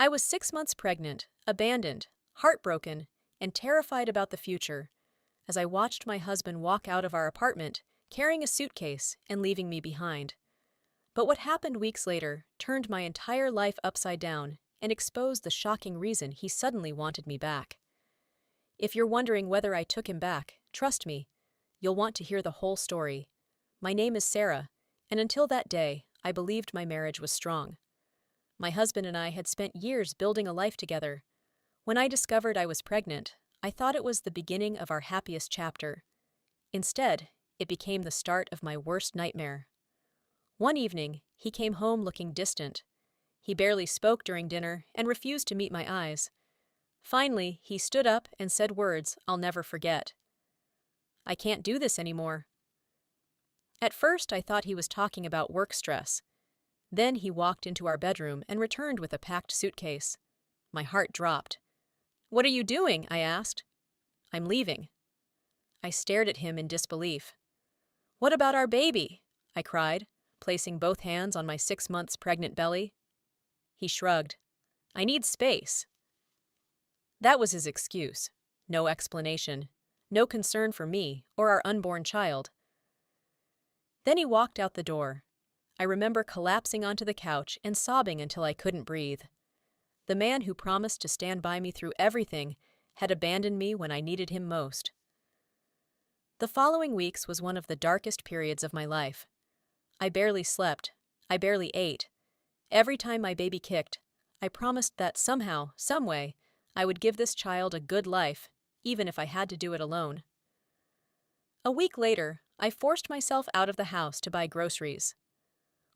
I was 6 months pregnant, abandoned, heartbroken, and terrified about the future as I watched my husband walk out of our apartment carrying a suitcase and leaving me behind. But what happened weeks later turned my entire life upside down and exposed the shocking reason he suddenly wanted me back. If you're wondering whether I took him back, trust me, you'll want to hear the whole story. My name is Sarah, and until that day, I believed my marriage was strong. My husband and I had spent years building a life together. When I discovered I was pregnant, I thought it was the beginning of our happiest chapter. Instead, it became the start of my worst nightmare. One evening, he came home looking distant. He barely spoke during dinner and refused to meet my eyes. Finally, he stood up and said words I'll never forget. "I can't do this anymore." At first, I thought he was talking about work stress. Then he walked into our bedroom and returned with a packed suitcase. My heart dropped. "What are you doing?" I asked. "I'm leaving." I stared at him in disbelief. "What about our baby?" I cried, placing both hands on my 6 months pregnant belly. He shrugged. "I need space." That was his excuse. No explanation. No concern for me or our unborn child. Then he walked out the door. I remember collapsing onto the couch and sobbing until I couldn't breathe. The man who promised to stand by me through everything had abandoned me when I needed him most. The following weeks was one of the darkest periods of my life. I barely slept. I barely ate. Every time my baby kicked, I promised that somehow, some way, I would give this child a good life, even if I had to do it alone. A week later, I forced myself out of the house to buy groceries.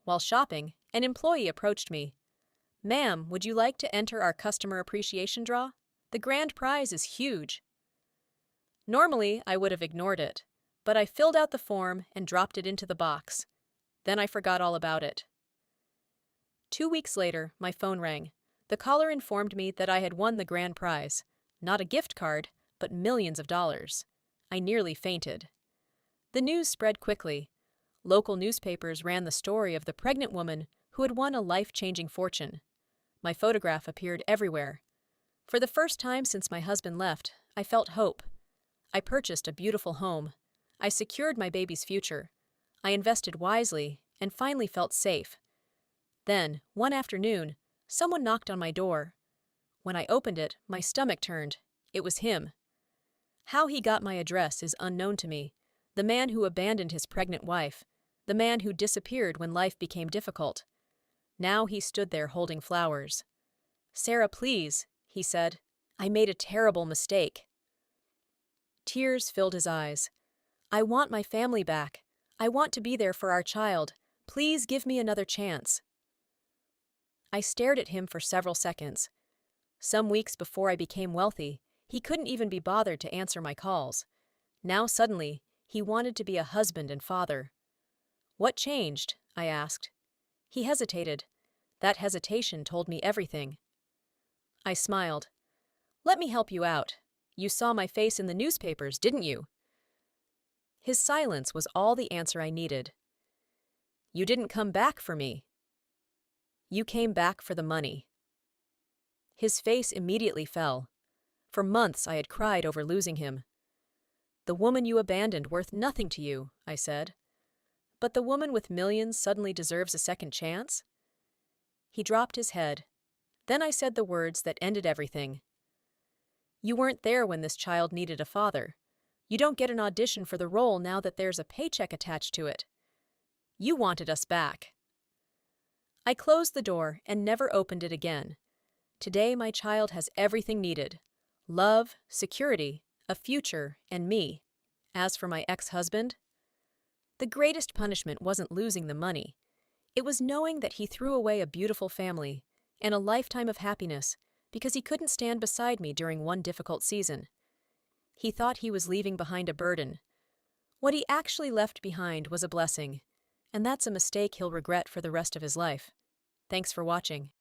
While shopping, an employee approached me. "Ma'am, would you like to enter our customer appreciation draw? The grand prize is huge." Normally, I would have ignored it, but I filled out the form and dropped it into the box. Then I forgot all about it. 2 weeks later, my phone rang. The caller informed me that I had won the grand prize. Not a gift card, but millions of dollars. I nearly fainted. The news spread quickly. Local newspapers ran the story of the pregnant woman who had won a life-changing fortune. My photograph appeared everywhere. For the first time since my husband left, I felt hope. I purchased a beautiful home. I secured my baby's future. I invested wisely and finally felt safe. Then, one afternoon, someone knocked on my door. When I opened it, my stomach turned. It was him. How he got my address is unknown to me. The man who abandoned his pregnant wife. The man who disappeared when life became difficult. Now he stood there holding flowers. "Sarah, please," he said. "I made a terrible mistake." Tears filled his eyes. "I want my family back. I want to be there for our child. Please give me another chance." I stared at him for several seconds. Some weeks before I became wealthy, he couldn't even be bothered to answer my calls. Now suddenly, he wanted to be a husband and father. "What changed?" I asked. He hesitated. That hesitation told me everything. I smiled. "Let me help you out. You saw my face in the newspapers, didn't you?" His silence was all the answer I needed. "You didn't come back for me. You came back for the money." His face immediately fell. For months I had cried over losing him. "The woman you abandoned worth nothing to you," I said. "But the woman with millions suddenly deserves a second chance?" He dropped his head. Then I said the words that ended everything. "You weren't there when this child needed a father. You don't get an audition for the role now that there's a paycheck attached to it. You wanted us back." I closed the door and never opened it again. Today my child has everything needed: love, security, a future, and me. As for my ex-husband, the greatest punishment wasn't losing the money. It was knowing that he threw away a beautiful family and a lifetime of happiness because he couldn't stand beside me during one difficult season. He thought he was leaving behind a burden. What he actually left behind was a blessing, and that's a mistake he'll regret for the rest of his life. Thanks for watching.